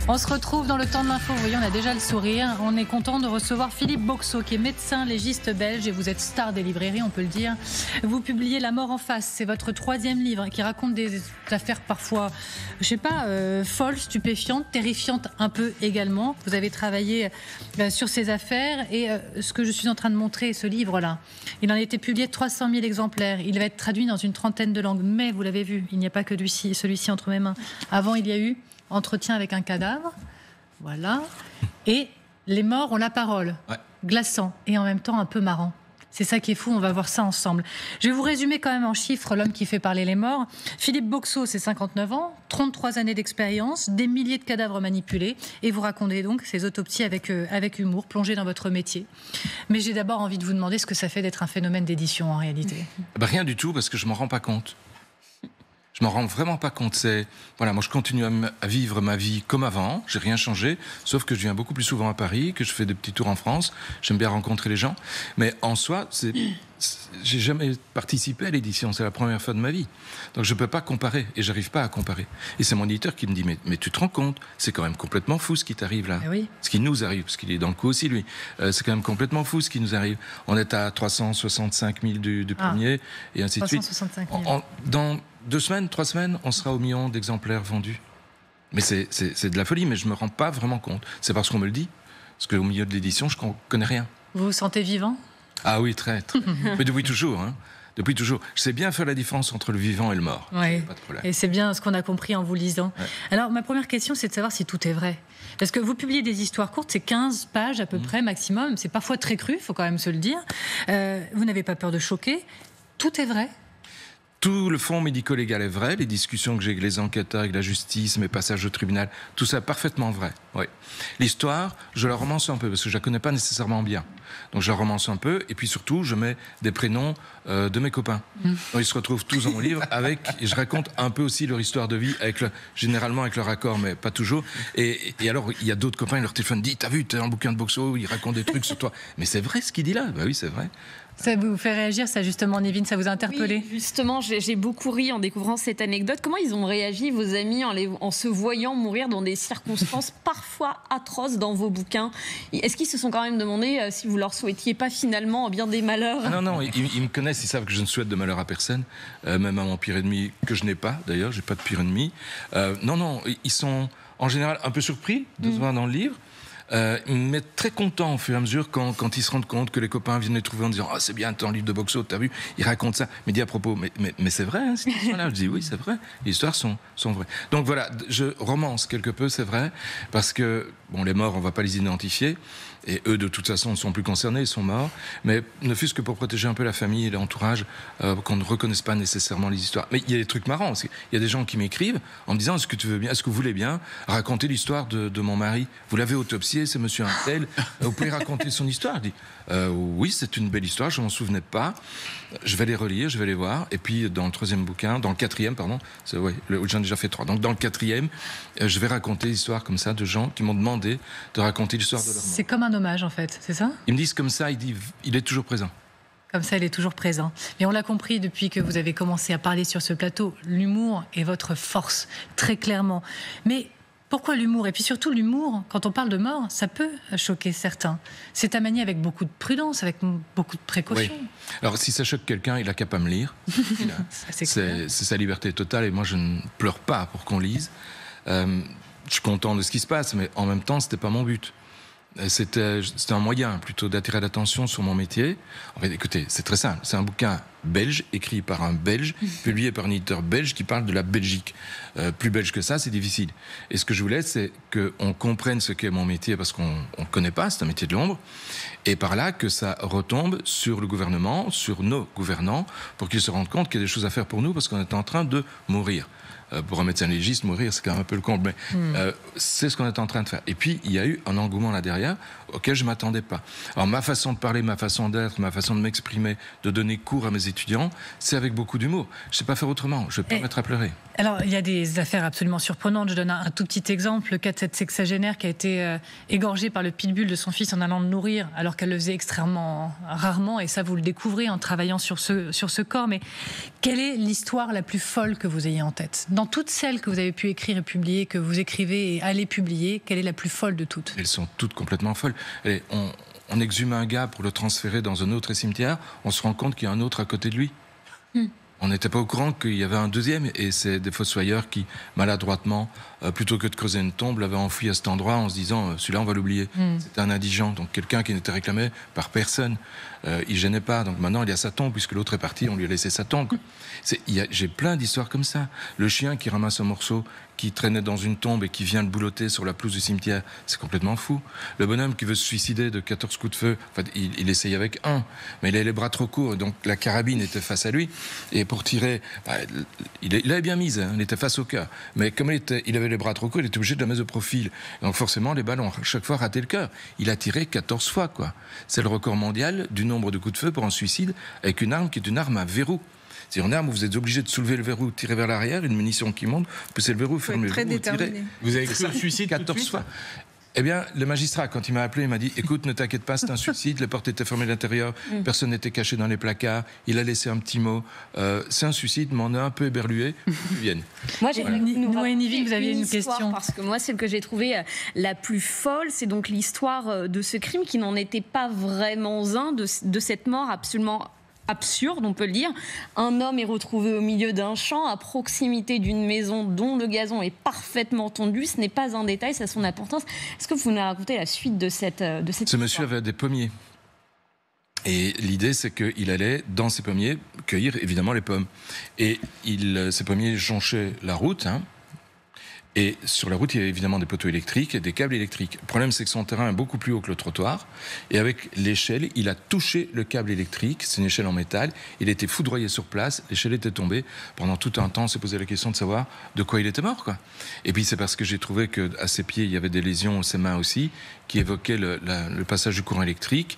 On se retrouve dans le temps de l'info. Vous voyez, on a déjà le sourire. On est content de recevoir Philippe Boxeau, qui est médecin légiste belge, et vous êtes star des librairies, on peut le dire. Vous publiez La mort en face. C'est votre 3e livre qui raconte des affaires parfois, je sais pas, folles, stupéfiantes, terrifiantes un peu également. Vous avez travaillé sur ces affaires et ce que je suis en train de montrer, ce livre-là, il en a été publié 300 000 exemplaires. Il va être traduit dans une trentaine de langues. Mais vous l'avez vu, il n'y a pas que celui-ci entre mes mains. Avant, il y a eu Entretien avec un cadavre, voilà, et Les morts ont la parole, ouais. Glaçant et en même temps un peu marrant. C'est ça qui est fou, on va voir ça ensemble. Je vais vous résumer quand même en chiffres l'homme qui fait parler les morts. Philippe Boxeau, c'est 59 ans, 33 années d'expérience, des milliers de cadavres manipulés, et vous racontez donc ces autopsies avec humour, plongé dans votre métier. Mais j'ai d'abord envie de vous demander ce que ça fait d'être un phénomène d'édition en réalité. Rien du tout, parce que je m'en rends pas compte. Je m'en rends vraiment pas compte. Voilà, moi je continue à vivre ma vie comme avant. J'ai rien changé, sauf que je viens beaucoup plus souvent à Paris, que je fais des petits tours en France. J'aime bien rencontrer les gens, mais en soi, j'ai jamais participé à l'édition. C'est la première fois de ma vie, donc je peux pas comparer et j'arrive pas à comparer. Et c'est mon éditeur qui me dit mais tu te rends compte, c'est quand même complètement fou ce qui t'arrive là, oui. Ce qui nous arrive, parce qu'il est dans le coup aussi lui. C'est quand même complètement fou ce qui nous arrive. On est à 365 000 du premier et ainsi de suite. 365 000. Dans 2 semaines, 3 semaines, on sera au million d'exemplaires vendus. Mais c'est de la folie, mais je me rends pas vraiment compte. C'est parce qu'on me le dit. Parce qu'au milieu de l'édition, je connais rien. Vous vous sentez vivant ? Ah oui, très. Mais depuis toujours, hein. Depuis toujours. Je sais bien faire la différence entre le vivant et le mort. Oui. Pas de problème. Et c'est bien ce qu'on a compris en vous lisant. Ouais. Alors, ma première question, c'est de savoir si tout est vrai. Parce que vous publiez des histoires courtes, c'est 15 pages à peu près maximum. C'est parfois très cru, il faut quand même se le dire. Vous n'avez pas peur de choquer. Tout est vrai ? Tout le fond médico-légal est vrai, les discussions que j'ai avec les enquêteurs, avec la justice, mes passages au tribunal, tout ça est parfaitement vrai. Oui. L'histoire, je la romance un peu, parce que je la connais pas nécessairement bien. Donc je la romance un peu, et puis surtout, je mets des prénoms de mes copains. Donc ils se retrouvent tous dans mon livre, et je raconte un peu aussi leur histoire de vie, généralement avec leur accord, mais pas toujours. Et alors, il y a d'autres copains, ils leur téléphonent, disent, t'as vu, t'as un bouquin de Boxeau, il raconte des trucs sur toi. Mais c'est vrai ce qu'il dit là. Bah oui, c'est vrai. Ça vous fait réagir, ça, justement, Nevin, ça vous a interpellé ? Oui, justement, j'ai beaucoup ri en découvrant cette anecdote. Comment ils ont réagi, vos amis, en se voyant mourir dans des circonstances parfois atroces dans vos bouquins ? Est-ce qu'ils se sont quand même demandé si vous leur souhaitiez pas finalement bien des malheurs ? Non, ils me connaissent, ils savent que je ne souhaite de malheur à personne, même à mon pire ennemi, que je n'ai pas, d'ailleurs, j'ai pas de pire ennemi. Non, ils sont en général un peu surpris de se voir dans le livre. Mais très content au fur et à mesure quand ils se rendent compte que les copains viennent les trouver en disant c'est bien ton livre de Boxeau, t'as vu, ils racontent ça, mais dit à propos mais c'est vrai hein, cette histoire-là. Je dis oui, c'est vrai, les histoires sont vraies. Donc voilà, je romance quelque peu, c'est vrai, parce que les morts, on va pas les identifier, et eux de toute façon ne sont plus concernés, ils sont morts, mais ne fût-ce que pour protéger un peu la famille et l'entourage, qu'on ne reconnaisse pas nécessairement les histoires. Mais il y a des trucs marrants, parce qu'il y a des gens qui m'écrivent en me disant est-ce que vous voulez bien raconter l'histoire de mon mari, vous l'avez autopsié, c'est monsieur un tel, vous pouvez raconter son histoire. Je dis oui, c'est une belle histoire, je m'en souvenais pas, je vais les relire, je vais les voir, et puis dans le 4e, pardon, j'en ai déjà fait 3, donc dans le 4e, je vais raconter l'histoire comme ça de gens qui m'ont demandé de raconter l'histoire de leur mort. C'est comme un hommage en fait, c'est ça ? Ils me disent comme ça, il est toujours présent. Comme ça, il est toujours présent. Mais on l'a compris depuis que vous avez commencé à parler sur ce plateau, l'humour est votre force, très clairement. Mais pourquoi l'humour ? Et puis surtout, l'humour, quand on parle de mort, ça peut choquer certains. C'est à manier avec beaucoup de prudence, avec beaucoup de précaution. Oui. Alors, si ça choque quelqu'un, il n'a qu'à pas me lire. C'est sa liberté totale, et moi, je ne pleure pas pour qu'on lise. Je suis content de ce qui se passe, mais en même temps, c'était pas mon but. C'était un moyen plutôt d'attirer l'attention sur mon métier. En fait, écoutez, c'est très simple. C'est un bouquin belge, écrit par un Belge, publié par un éditeur belge qui parle de la Belgique. Plus belge que ça, c'est difficile. Et ce que je voulais, c'est qu'on comprenne ce qu'est mon métier, parce qu'on ne connaît pas, c'est un métier de l'ombre. Et par là, que ça retombe sur le gouvernement, sur nos gouvernants, pour qu'ils se rendent compte qu'il y a des choses à faire pour nous, parce qu'on est en train de mourir. Pour un médecin légiste, mourir, c'est quand même un peu le comble, mais c'est ce qu'on est en train de faire. Et puis, il y a eu un engouement là derrière auquel je ne m'attendais pas. Alors, ma façon de parler, ma façon d'être, ma façon de m'exprimer, de donner cours à mes étudiants, c'est avec beaucoup d'humour. Je ne sais pas faire autrement, je ne vais pas mettre à pleurer. Alors, il y a des affaires absolument surprenantes. Je donne un tout petit exemple. Le cas de cette sexagénaire qui a été égorgée par le pitbull de son fils en allant le nourrir, alors qu'elle le faisait extrêmement rarement. Et ça, vous le découvrez en travaillant sur ce corps. Mais quelle est l'histoire la plus folle que vous ayez en tête? Dans toutes celles que vous avez pu écrire et publier, que vous écrivez et allez publier, quelle est la plus folle de toutes? Elles sont toutes complètement folles. Et on exhume un gars pour le transférer dans un autre cimetière, on se rend compte qu'il y a un autre à côté de lui. On n'était pas au courant qu'il y avait un deuxième, et c'est des fossoyeurs qui, maladroitement, plutôt que de creuser une tombe, l'avaient enfoui à cet endroit en se disant celui-là on va l'oublier. C'était un indigent, donc quelqu'un qui n'était réclamé par personne. Il gênait pas, donc maintenant il y a sa tombe, puisque l'autre est parti, on lui a laissé sa tombe. J'ai plein d'histoires comme ça. Le chien qui ramasse un morceau qui traînait dans une tombe et qui vient le boulotter sur la pelouse du cimetière, c'est complètement fou. Le bonhomme qui veut se suicider de 14 coups de feu, en fait, il essaye avec un, mais il avait les bras trop courts, donc la carabine était face à lui, et pour tirer, il avait bien mise, hein, il était face au cœur, mais comme il avait les bras trop courts, il était obligé de la mettre de profil. Donc forcément, les balles ont chaque fois raté le cœur. Il a tiré 14 fois, quoi. C'est le record mondial du nombre de coups de feu pour un suicide avec une arme qui est une arme à verrou. C'est une arme où vous êtes obligé de soulever le verrou, tirer vers l'arrière, une munition qui monte, pousser le verrou, fermer le verrou, tirer. Vous avez cru au suicide 14 fois. Eh bien, le magistrat, quand il m'a appelé, il m'a dit « Écoute, ne t'inquiète pas, c'est un suicide, les portes étaient fermées de l'intérieur, personne n'était caché dans les placards, il a laissé un petit mot. C'est un suicide, mais on a un peu éberlué, ils viennent. » Moi, j'ai Noé Niville, vous aviez une question. Parce que moi, celle que j'ai trouvée la plus folle, c'est donc l'histoire de ce crime qui n'en était pas vraiment un, de cette mort absolument absurde, on peut le dire. Un homme est retrouvé au milieu d'un champ, à proximité d'une maison dont le gazon est parfaitement tondu. Ce n'est pas un détail, ça a son importance. Est-ce que vous nous racontez la suite de cette Ce histoire? monsieur avait des pommiers. Et l'idée, c'est qu'il allait, dans ses pommiers, cueillir évidemment les pommes. Et ces pommiers jonchaient la route, hein. Et sur la route, il y a évidemment des poteaux électriques et des câbles électriques. Le problème, c'est que son terrain est beaucoup plus haut que le trottoir. Et avec l'échelle, il a touché le câble électrique. C'est une échelle en métal. Il a été foudroyé sur place. L'échelle était tombée. Pendant tout un temps, on s'est posé la question de savoir de quoi il était mort, quoi. Et puis, c'est parce que j'ai trouvé qu'à ses pieds, il y avait des lésions, ses mains aussi, qui évoquaient le passage du courant électrique.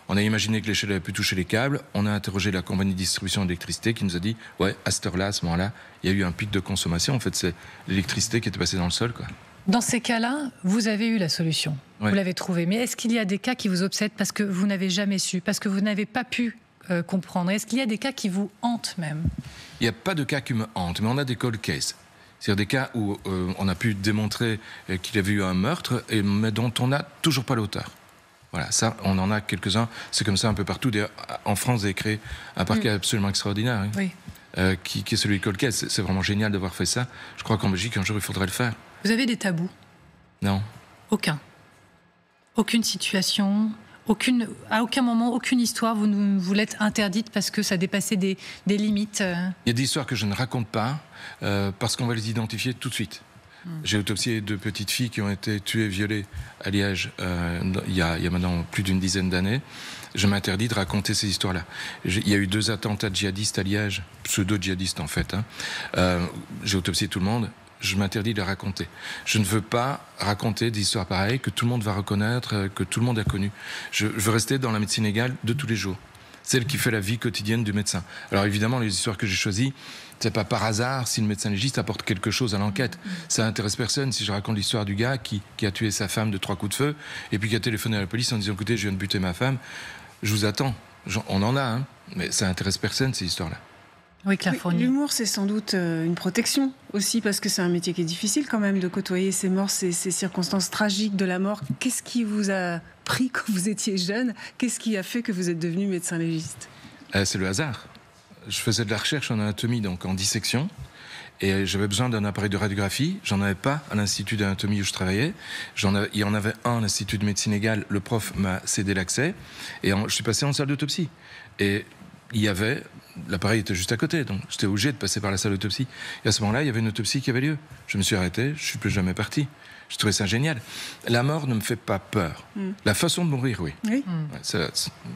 On a imaginé que l'échelle avait pu toucher les câbles. On a interrogé la compagnie de distribution d'électricité qui nous a dit « Ouais, à cette heure-là, à ce moment-là, il y a eu un pic de consommation. En fait, c'est l'électricité qui était passée dans le sol, quoi. » Dans ces cas-là, vous avez eu la solution. Ouais. Vous l'avez trouvée. Mais est-ce qu'il y a des cas qui vous obsèdent parce que vous n'avez jamais su, parce que vous n'avez pas pu comprendre? Est-ce qu'il y a des cas qui vous hantent même? Il n'y a pas de cas qui me hantent, mais on a des cold cases. C'est-à-dire des cas où on a pu démontrer qu'il y avait eu un meurtre, mais dont on n'a toujours pas l'auteur. Voilà, ça, on en a quelques-uns. C'est comme ça un peu partout. D'ailleurs, en France, vous avez créé un parquet absolument extraordinaire, hein, oui. Qui est celui de Colquet. C'est vraiment génial d'avoir fait ça. Je crois qu'en Belgique, un jour, il faudrait le faire. Vous avez des tabous? Non. Aucun. Aucune situation, à aucun moment, aucune histoire, vous l'êtes interdite parce que ça dépassait des limites. Il y a des histoires que je ne raconte pas parce qu'on va les identifier tout de suite. J'ai autopsié 2 petites filles qui ont été tuées, violées à Liège il y a maintenant plus d'une dizaine d'années. Je m'interdis de raconter ces histoires-là. Il y a eu 2 attentats djihadistes à Liège, pseudo-djihadistes en fait. J'ai autopsié tout le monde. Je m'interdis de les raconter. Je ne veux pas raconter des histoires pareilles que tout le monde va reconnaître, que tout le monde a connues. Je veux rester dans la médecine légale de tous les jours. Celle qui fait la vie quotidienne du médecin. Alors évidemment, les histoires que j'ai choisies, c'est pas par hasard si le médecin légiste apporte quelque chose à l'enquête. Ça intéresse personne si je raconte l'histoire du gars qui a tué sa femme de 3 coups de feu et puis qui a téléphoné à la police en disant « Écoutez, je viens de buter ma femme, je vous attends ». On en a, hein, mais ça intéresse personne, ces histoires-là. Oui, Claire Fournier. L'humour, c'est sans doute une protection aussi, parce que c'est un métier qui est difficile quand même de côtoyer ces morts, ces circonstances tragiques de la mort. Qu'est-ce qui vous a pris quand vous étiez jeune? Qu'est-ce qui a fait que vous êtes devenu médecin légiste? C'est le hasard. Je faisais de la recherche en anatomie, donc en dissection, et j'avais besoin d'un appareil de radiographie. J'en avais pas à l'Institut d'anatomie où je travaillais. Il y en avait un à l'Institut de médecine légale. Le prof m'a cédé l'accès, et je suis passé en salle d'autopsie. Et l'appareil était juste à côté, donc j'étais obligé de passer par la salle d'autopsie. Et à ce moment-là, il y avait une autopsie qui avait lieu. Je me suis arrêté, je suis plus jamais parti. Je trouvais ça génial. La mort ne me fait pas peur. La façon de mourir, oui. Ouais, c'est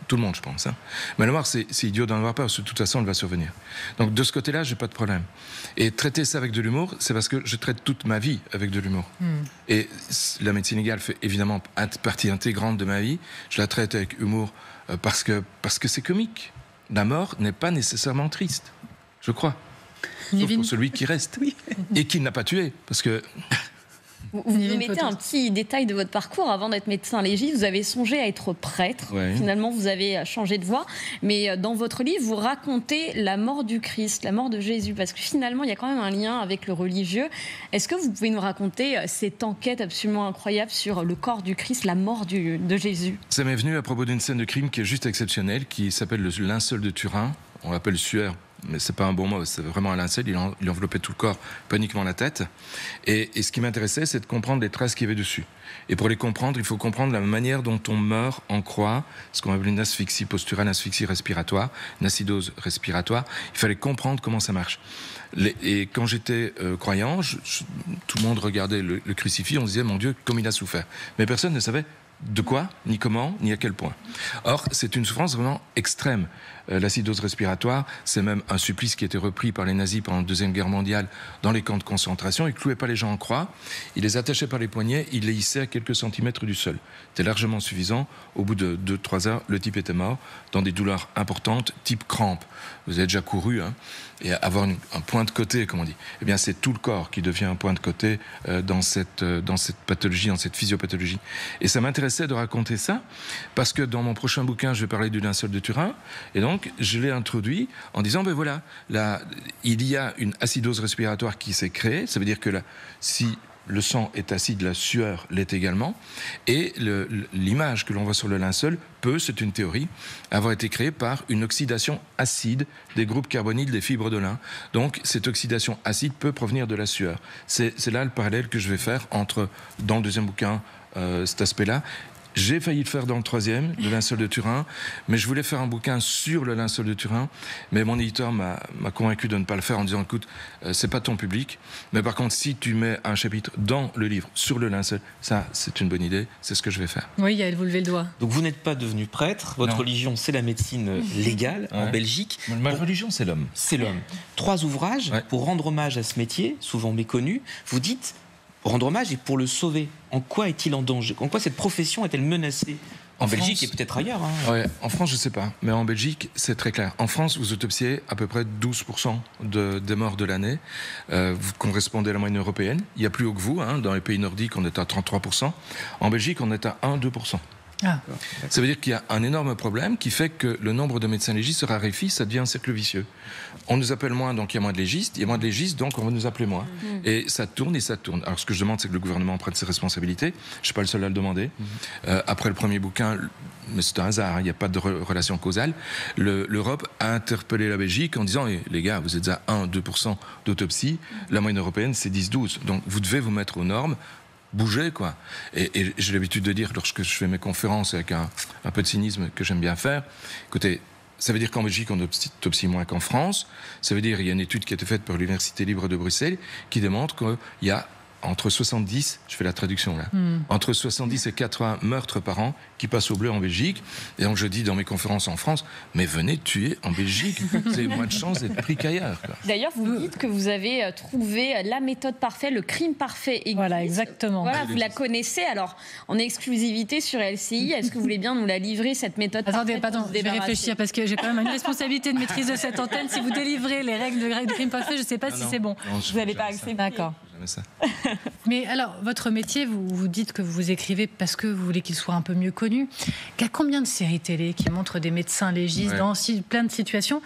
tout le monde, je pense. Hein. Mais la mort, c'est idiot d'en avoir peur, parce que de toute façon, elle va survenir. Donc de ce côté-là, j'ai pas de problème. Et traiter ça avec de l'humour, c'est parce que je traite toute ma vie avec de l'humour. Et la médecine légale fait évidemment partie intégrante de ma vie. Je la traite avec humour parce que c'est comique. la mort n'est pas nécessairement triste, je crois. Sauf pour celui qui reste et qui n'a pas tué, parce que... Vous mettez un petit détail de votre parcours. Avant d'être médecin légiste, vous avez songé à être prêtre. Ouais. Finalement, vous avez changé de voie. Mais dans votre livre, vous racontez la mort du Christ, la mort de Jésus. Parce que finalement, il y a quand même un lien avec le religieux. Est-ce que vous pouvez nous raconter cette enquête absolument incroyable sur le corps du Christ, la mort de Jésus? Ça m'est venu à propos d'une scène de crime qui est juste exceptionnelle, qui s'appelle le linceul de Turin. On l'appelle suaire, mais c'est pas un bon mot, c'est vraiment un linceul, il enveloppait tout le corps, pas uniquement la tête. Et ce qui m'intéressait, c'est de comprendre les traces qu'il y avait dessus. Et pour les comprendre, il faut comprendre la manière dont on meurt en croix, ce qu'on appelle une asphyxie posturale, une asphyxie respiratoire, une acidose respiratoire. Il fallait comprendre comment ça marche. Et quand j'étais croyant, tout le monde regardait le crucifix, on se disait, mon Dieu, comme il a souffert. Mais personne ne savait de quoi, ni comment, ni à quel point. Or, c'est une souffrance vraiment extrême. L'acidose respiratoire, c'est même un supplice qui a été repris par les nazis pendant la Deuxième Guerre mondiale dans les camps de concentration. Ils ne clouaient pas les gens en croix, ils les attachaient par les poignets, ils les hissaient à quelques centimètres du sol. C'était largement suffisant. Au bout de 2-3 heures, le type était mort, dans des douleurs importantes, type crampe. Vous avez déjà couru, hein, et avoir un point de côté, comme on dit. Eh bien, c'est tout le corps qui devient un point de côté dans cette pathologie, dans cette physiopathologie. Et ça m'intéressait de raconter ça, parce que dans mon prochain bouquin, je vais parler du linceul de Turin, et donc je l'ai introduit en disant, ben voilà, il y a une acidose respiratoire qui s'est créée, ça veut dire que si le sang est acide, la sueur l'est également, et l'image que l'on voit sur le linceul peut, c'est une théorie, avoir été créée par une oxydation acide des groupes carbonyles des fibres de lin. Donc cette oxydation acide peut provenir de la sueur. C'est là le parallèle que je vais faire entre, dans le deuxième bouquin, cet aspect-là. J'ai failli le faire dans le troisième, le linceul de Turin, mais je voulais faire un bouquin sur le linceul de Turin, mais mon éditeur m'a convaincu de ne pas le faire en disant, écoute, c'est pas ton public, mais par contre, si tu mets un chapitre dans le livre sur le linceul, ça, c'est une bonne idée, c'est ce que je vais faire. Oui, Yael, vous levez le doigt. Donc vous n'êtes pas devenu prêtre, votre religion, c'est la médecine légale en Belgique. Ma religion, c'est l'homme. C'est l'homme. 3 ouvrages pour rendre hommage à ce métier, souvent méconnu. Vous dites, rendre hommage et pour le sauver. En quoi est-il en danger? En quoi cette profession est-elle menacée? En Belgique France, et peut-être ailleurs. Hein. Ouais, en France, je ne sais pas. Mais en Belgique, c'est très clair. En France, vous autopsiez à peu près 12% des morts de l'année. Vous correspondez à la moyenne européenne. Il y a plus haut que vous. Hein. Dans les pays nordiques, on est à 33%. En Belgique, on est à 1-2%. Ah. Ça veut dire qu'il y a un énorme problème qui fait que le nombre de médecins légistes se raréfie, ça devient un cercle vicieux. On nous appelle moins, donc il y a moins de légistes, il y a moins de légistes, donc on va nous appeler moins. Et ça tourne et ça tourne. Alors ce que je demande, c'est que le gouvernement prenne ses responsabilités. Je ne suis pas le seul à le demander. Après le premier bouquin, mais c'est un hasard, il n'y a pas de relation causale, l'Europe a interpellé la Belgique en disant, les gars, vous êtes à 1-2% d'autopsie, la moyenne européenne c'est 10-12, donc vous devez vous mettre aux normes, bouger, quoi. Et j'ai l'habitude de dire, lorsque je fais mes conférences avec un peu de cynisme que j'aime bien faire, écoutez, ça veut dire qu'en Belgique, on autopsie moins qu'en France. Ça veut dire qu'il y a une étude qui a été faite par l'Université libre de Bruxelles qui démontre qu'il y a entre 70, je fais la traduction là, entre 70 et 80 meurtres par an qui passent au bleu en Belgique. Et donc je dis dans mes conférences en France, mais venez tuer en Belgique, vous avez moins de chances d'être pris qu'ailleurs. D'ailleurs, vous dites que vous avez trouvé la méthode parfaite, le crime parfait existe. Voilà, exactement. Voilà, vous la connaissez, alors en exclusivité sur LCI, est-ce que vous voulez bien nous la livrer, cette méthode Attendez, parfaite? pardon, je vais réfléchir parce que j'ai quand même une responsabilité de maîtrise de cette antenne. Si vous délivrez les règles de crime parfait, je ne sais pas si c'est bon. Non, vous n'allez pas accepter. D'accord. Ça. Mais alors, votre métier, vous dites que vous écrivez parce que vous voulez qu'il soit un peu mieux connu. Il y a combien de séries télé qui montrent des médecins légistes dans plein de situations?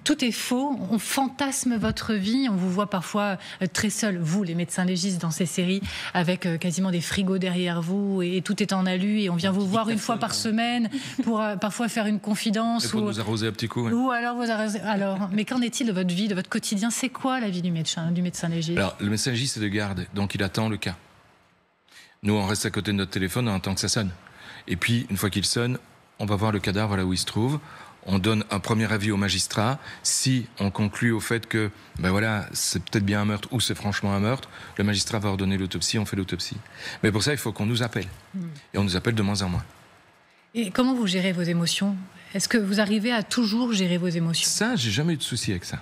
Tout est faux, on fantasme votre vie, on vous voit parfois très seul, vous les médecins légistes dans ces séries, avec quasiment des frigos derrière vous et tout est en alu et on vient vous voir une fois par semaine pour parfois faire une confidence. Et pour nous arroser un petit coup. Ouais. Ou alors vous arroser. Alors, mais qu'en est-il de votre vie, de votre quotidien? C'est quoi la vie du médecin légiste? Alors, le médecin légiste est de garde, donc il attend le cas. Nous, on reste à côté de notre téléphone en attendant que ça sonne. Et puis, une fois qu'il sonne, on va voir le cadavre là où il se trouve. On donne un premier avis au magistrat. Si on conclut au fait que, ben voilà, c'est peut-être bien un meurtre ou c'est franchement un meurtre, le magistrat va ordonner l'autopsie, on fait l'autopsie. Mais pour ça, il faut qu'on nous appelle. Et on nous appelle de moins en moins. Et comment vous gérez vos émotions? Est-ce que vous arrivez à toujours gérer vos émotions? Ça, j'ai jamais eu de souci avec ça.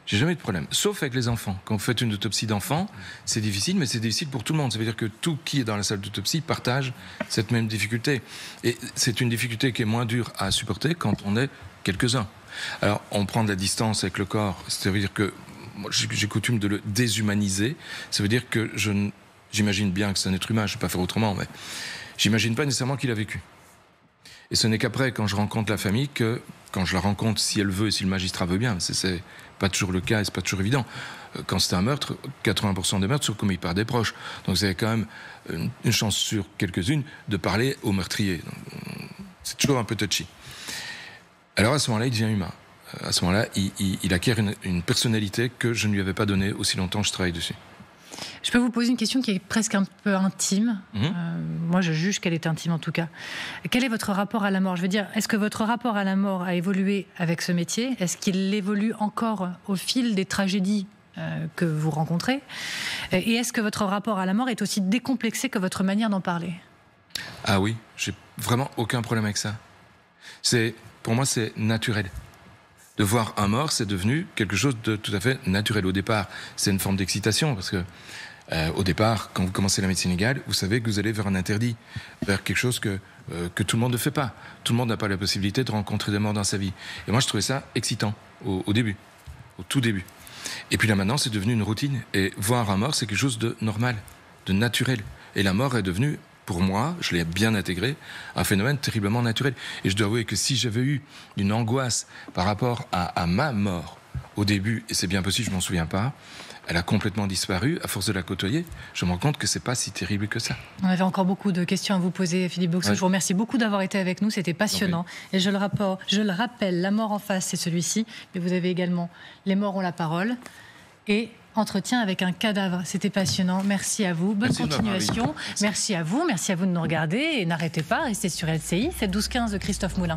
J'ai jamais eu de problème, sauf avec les enfants. Quand vous faites une autopsie d'enfant, c'est difficile, mais c'est difficile pour tout le monde. Ça veut dire que tout qui est dans la salle d'autopsie partage cette même difficulté. Et c'est une difficulté qui est moins dure à supporter quand on est quelques-uns. Alors, on prend de la distance avec le corps, c'est-à-dire que j'ai coutume de le déshumaniser. Ça veut dire que j'imagine bien que c'est un être humain, je ne vais pas faire autrement, mais j'imagine pas nécessairement qu'il a vécu. Et ce n'est qu'après, quand je rencontre la famille, quand je la rencontre, si elle veut et si le magistrat veut bien, c'est pas toujours le cas et c'est pas toujours évident. Quand c'est un meurtre, 80% des meurtres sont commis par des proches. Donc vous avez quand même une chance sur quelques-unes de parler au meurtrier. C'est toujours un peu touchy. Alors à ce moment-là, il devient humain. À ce moment-là, il acquiert une personnalité que je ne lui avais pas donnée aussi longtemps que je travaille dessus. Je peux vous poser une question qui est presque un peu intime. Moi, je juge qu'elle est intime en tout cas. Quel est votre rapport à la mort? Je veux dire, est-ce que votre rapport à la mort a évolué avec ce métier? Est-ce qu'il évolue encore au fil des tragédies que vous rencontrez? Et est-ce que votre rapport à la mort est aussi décomplexé que votre manière d'en parler? Ah oui, j'ai vraiment aucun problème avec ça. Pour moi, c'est naturel. De voir un mort, c'est devenu quelque chose de tout à fait naturel. Au départ, c'est une forme d'excitation, parce que au départ, quand vous commencez la médecine légale, vous savez que vous allez vers un interdit, vers quelque chose que tout le monde ne fait pas. Tout le monde n'a pas la possibilité de rencontrer des morts dans sa vie. Et moi, je trouvais ça excitant au début, au tout début. Et puis là, maintenant, c'est devenu une routine. Et voir un mort, c'est quelque chose de normal, de naturel. Et la mort est devenue, pour moi, je l'ai bien intégré, un phénomène terriblement naturel. Et je dois avouer que si j'avais eu une angoisse par rapport à ma mort au début, et c'est bien possible, je m'en souviens pas, elle a complètement disparu. À force de la côtoyer, je me rends compte que c'est pas si terrible que ça. On avait encore beaucoup de questions à vous poser, Philippe Boxeau. Ouais. Je vous remercie beaucoup d'avoir été avec nous, c'était passionnant. Et je le rappelle, La mort en face, c'est celui-ci, mais vous avez également Les morts ont la parole et Entretien avec un cadavre. C'était passionnant. Merci à vous. Bonne continuation. Merci à vous de nous regarder et n'arrêtez pas, restez sur LCI. C'est 12-15 de Christophe Moulin.